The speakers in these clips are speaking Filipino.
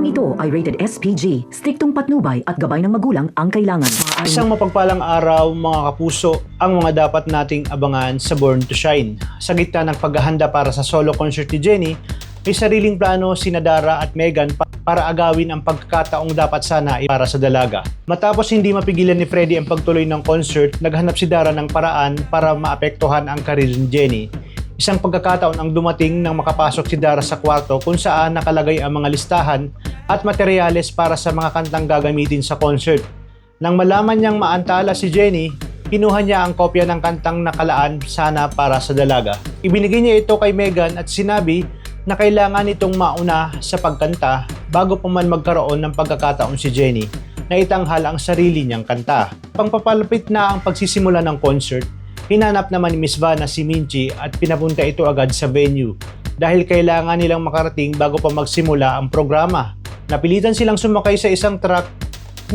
Programang ito ay rated SPG. Striktong patnubay at gabay ng magulang ang kailangan. Isang mapagpalang araw mga kapuso ang mga dapat nating abangan sa Born to Shine. Sa gitna ng paghahanda para sa solo concert ni Jennie, may sariling plano sina Dara at Megan para agawin ang pagkakataong dapat sana ay para sa dalaga. Matapos hindi mapigilan ni Freddie ang pagtuloy ng concert, naghanap si Dara ng paraan para maapektuhan ang karir ni Jennie. Isang pagkakataon ang dumating nang makapasok si Dara sa kwarto kung saan nakalagay ang mga listahan at materyales para sa mga kantang gagamitin sa concert. Nang malaman niyang maantala si Jennie, kinuha niya ang kopya ng kantang nakalaan sana para sa dalaga. Ibinigay niya ito kay Megan at sinabi na kailangan itong mauna sa pagkanta bago pa man magkaroon ng pagkakataon si Jennie na itanghal ang sarili niyang kanta. Pangpapalapit na ang pagsisimula ng concert, hinanap naman ni Miss Vanna si Minchi at pinapunta ito agad sa venue dahil kailangan nilang makarating bago pa magsimula ang programa. Napilitan silang sumakay sa isang truck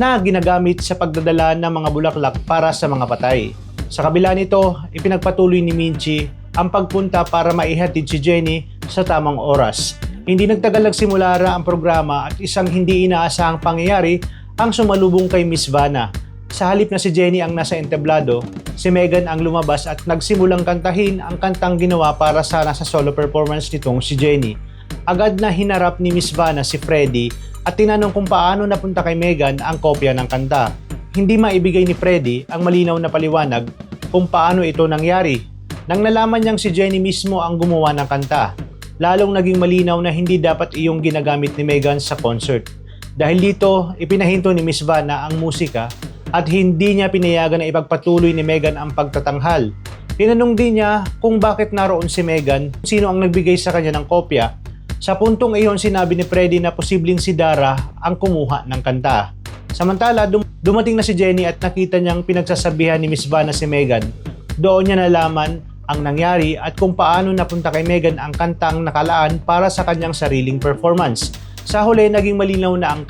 na ginagamit sa pagdadala ng mga bulaklak para sa mga patay. Sa kabila nito, ipinagpatuloy ni Minchi ang pagpunta para maihatid si Jennie sa tamang oras. Hindi nagtagal nagsimula ang programa at isang hindi inaasahang pangyayari ang sumalubong kay Miss Vanna. Sa halip na si Jennie ang nasa entablado, si Megan ang lumabas at nagsimulang kantahin ang kantang ginawa para sana sa solo performance nitong si Jennie. Agad na hinarap ni Miss Vanna si Freddie at tinanong kung paano napunta kay Megan ang kopya ng kanta. Hindi maibigay ni Freddie ang malinaw na paliwanag kung paano ito nangyari. Nang nalaman niyang si Jennie mismo ang gumawa ng kanta, lalong naging malinaw na hindi dapat iyong ginagamit ni Megan sa concert. Dahil dito, ipinahinto ni Miss Vanna ang musika at hindi niya pinayagan na ipagpatuloy ni Megan ang pagtatanghal. Tinanong din niya kung bakit naroon si Megan, sino ang nagbigay sa kanya ng kopya. Sa puntong iyon, sinabi ni Freddie na posibleng si Dara ang kumuha ng kanta. Samantala, dumating na si Jennie at nakita niyang pinagsasabihan ni Miss Vanna si Megan. Doon niya nalaman ang nangyari at kung paano napunta kay Megan ang kantang nakalaan para sa kanyang sariling performance. Sa huli, naging malinaw na ang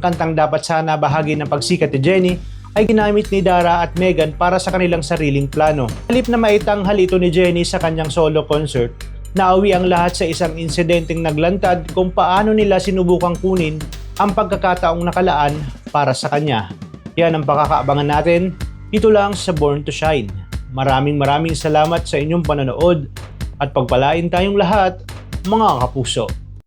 kantang dapat sana bahagi ng pagsikat ni Jennie ay ginamit ni Dara at Megan para sa kanilang sariling plano. Halip na maitanghal ito ni Jennie sa kanyang solo concert, nauwi ang lahat sa isang insidenteng naglantad kung paano nila sinubukang kunin ang pagkakataong nakalaan para sa kanya. Yan ang pakakaabangan natin dito lang sa Born to Shine. Maraming salamat sa inyong panonood at pagpalain tayong lahat, mga kapuso.